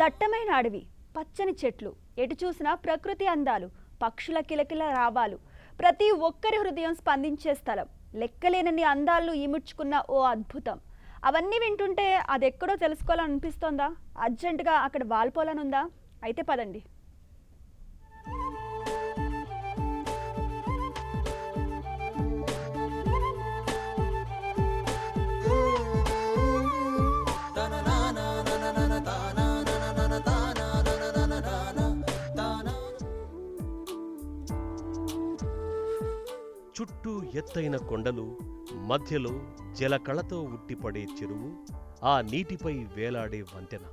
దట్టమైన అడవి, పచ్చని చెట్లు, ఎటు చూసినా ప్రకృతి అందాలు, పక్షుల కిలకిల రావాలు, ప్రతి ఒక్కరి హృదయం స్పందించే స్థలం, లెక్కలేనన్ని అందాలను ఇముడ్చుకున్న ఓ అద్భుతం. అవన్నీ వింటుంటే అదెక్కడో తెలుసుకోవాలనిపిస్తోందా? అర్జెంటుగా అక్కడ వాల్పోలనుందా? అయితే పదండి. చుట్టూ ఎత్తైన కొండలు, మధ్యలో జలకళతో ఉట్టిపడే చెరువు, ఆ నీటిపై వేలాడే వంతెన.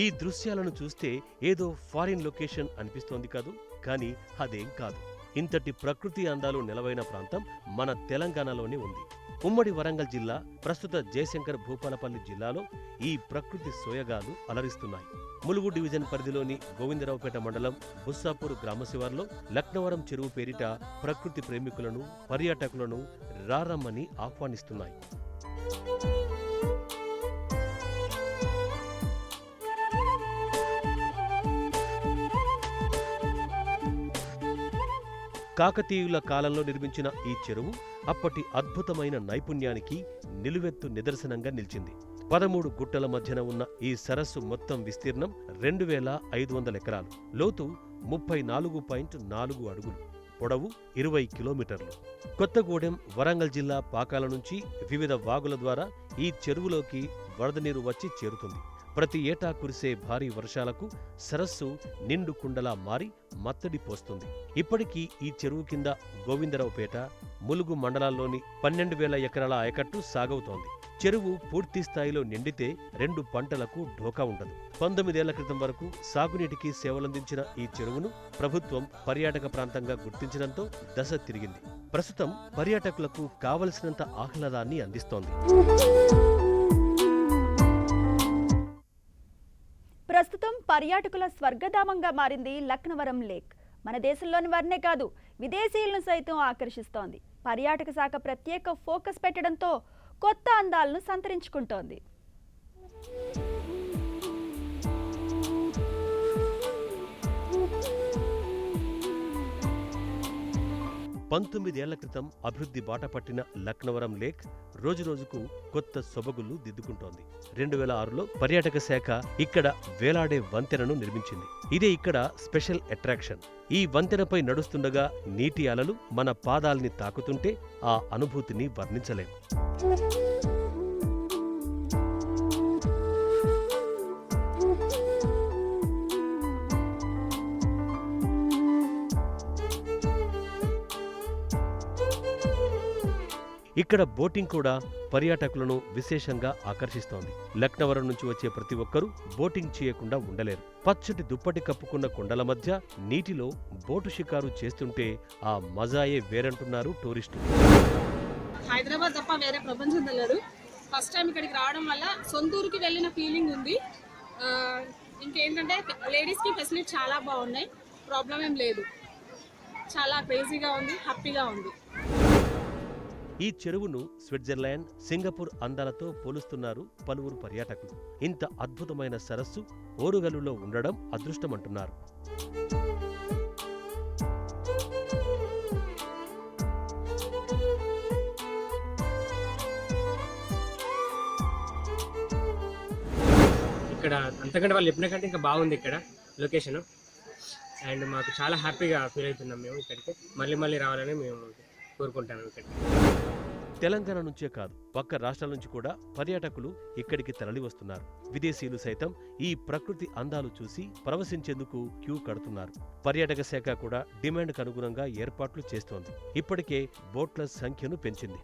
ఈ దృశ్యాలను చూస్తే ఏదో ఫారిన్ లొకేషన్ అనిపిస్తోంది కాదు, కానీ అదేం కాదు. ఇంతటి ప్రకృతి అందాలు నెలవైన ప్రాంతం మన తెలంగాణలోనే ఉంది. ఉమ్మడి వరంగల్ జిల్లా, ప్రస్తుత జయశంకర్ భూపాలపల్లి జిల్లాలో ఈ ప్రకృతి సోయగాలు అలరిస్తున్నాయి. ములుగు డివిజన్ పరిధిలోని గోవిందరావుపేట మండలం బుస్సాపూర్ గ్రామ శివార్లో లక్నవరం చెరువు పేరిట ప్రకృతి ప్రేమికులను, పర్యాటకులను రారమ్మని ఆహ్వానిస్తున్నాయి. కాకతీయుల కాలంలో నిర్మించిన ఈ చెరువు అప్పటి అద్భుతమైన నైపుణ్యానికి నిలువెత్తు నిదర్శనంగా నిలిచింది. 13 గుట్టల మధ్యన ఉన్న ఈ సరస్సు మొత్తం విస్తీర్ణం 2500 ఎకరాలు, లోతు 34.4 అడుగులు, పొడవు 20 కిలోమీటర్లు. కొత్తగూడెం, వరంగల్ జిల్లా పాకాల నుంచి వివిధ వాగుల ద్వారా ఈ చెరువులోకి వరద నీరు వచ్చి చేరుతుంది. ప్రతి ఏటా కురిసే భారీ వర్షాలకు సరస్సు నిండు కుండలా మారి మత్తడి పోస్తుంది. ఇప్పటికీ ఈ చెరువు కింద గోవిందరావుపేట, ములుగు మండలాల్లోని 12,000 ఎకరాల ఆయకట్టు సాగవుతోంది. చెరువు పూర్తి స్థాయిలో నిండితే 2 పంటలకు ఢోకా ఉండదు. 19 ఏళ్ల క్రితం వరకు సాగునీటికి సేవలందించిన ఈ చెరువును ప్రభుత్వం పర్యాటక ప్రాంతంగా గుర్తించడంతో దశ తిరిగింది. ప్రస్తుతం పర్యాటకులకు కావలసినంత ఆహ్లాదాన్ని అందిస్తోంది. ప్రస్తుతం పర్యాటకుల స్వర్గధామంగా మారింది లక్నవరం లేక్. మన దేశంలోని వారినే కాదు, విదేశీయులను సైతం ఆకర్షిస్తోంది. పర్యాటక శాఖ ప్రత్యేక ఫోకస్ పెట్టడంతో కొత్త అందాలను సంతరించుకుంటోంది. 19 ఏళ్ల క్రితం అభివృద్ధి బాట పట్టిన లక్నవరం లేక్ రోజురోజుకు కొత్త సొబగులు దిద్దుకుంటోంది. 2006లో పర్యాటక శాఖ ఇక్కడ వేలాడే వంతెనను నిర్మించింది. ఇదే ఇక్కడ స్పెషల్ అట్రాక్షన్. ఈ వంతెనపై నడుస్తుండగా నీటి అలలు మన పాదాల్ని తాకుతుంటే ఆ అనుభూతిని వర్ణించలేం. ఇక్కడ బోటింగ్ కూడా పర్యాటకులను విశేషంగా ఆకర్షిస్తోంది. లక్నవరం నుంచి వచ్చే ప్రతి ఒక్కరూ బోటింగ్ చేయకుండా ఉండలేరు. పచ్చటి దుప్పటి కప్పుకున్న కొండల మధ్య నీటిలో బోటు షికారు చేస్తుంటే ఆ మజాయే వేరంటున్నారు టూరిస్టులు. హైదరాబాద్ తప్ప వేరే ప్రపంచం తెలియదు. ఫస్ట్ టైం ఇక్కడికి రావడం వల్ల సొంతూరుకి వెళ్ళిన ఫీలింగ్ ఉంది. ఇంకేంటంటే లేడీస్కి ఫెసిలిటీ చాలా బాగున్నాయి, ప్రాబ్లం ఏం లేదు. చాలా క్రేజీగా ఉంది, హ్యాపీగా ఉంది. ఈ చెరువును స్విట్జర్లాండ్, సింగపూర్ అందాలతో పోలుస్తున్నారు పలువురు పర్యాటకులు. ఇంత అద్భుతమైన సరస్సు ఓరుగల్లులో ఉండడం అదృష్టమంటున్నారు. ఇక్కడ అంతకంటే వాళ్ళు చెప్పిన కంటే ఇంకా బాగుంది ఇక్కడ లొకేషన్. అండ్ మాకు చాలా హ్యాపీగా ఫీల్ అవుతున్నాం. మేము ఇక్కడికి మళ్ళీ మళ్ళీ రావాలని మేము కోరుకుంటాను. ఇక్కడ తెలంగాణ నుంచే కాదు, పక్క రాష్ట్రాల నుంచి కూడా పర్యాటకులు ఇక్కడికి తరలి వస్తున్నారు. విదేశీయులు సైతం ఈ ప్రకృతి అందాలు చూసి పరవశించేందుకు క్యూ కడుతున్నారు. పర్యాటక శాఖ కూడా డిమాండ్కు అనుగుణంగా ఏర్పాట్లు చేస్తోంది. ఇప్పటికే బోట్ల సంఖ్యను పెంచింది.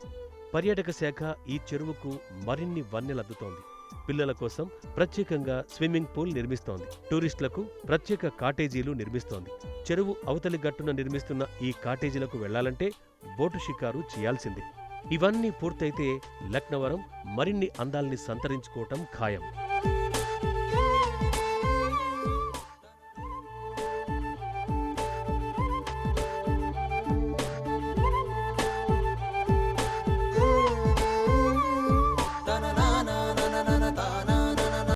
పర్యాటక శాఖ ఈ చెరువుకు మరిన్ని వన్నెలద్దుతోంది. పిల్లల కోసం ప్రత్యేకంగా స్విమ్మింగ్ పూల్ నిర్మిస్తోంది. టూరిస్టులకు ప్రత్యేక కాటేజీలు నిర్మిస్తోంది. చెరువు అవతలి గట్టున నిర్మిస్తున్న ఈ కాటేజీలకు వెళ్లాలంటే బోటు షికారు చేయాల్సిందే. ఇవన్నీ పూర్తయితే లక్నవరం మరిన్ని అందాల్ని సంతరించుకోవటం ఖాయం.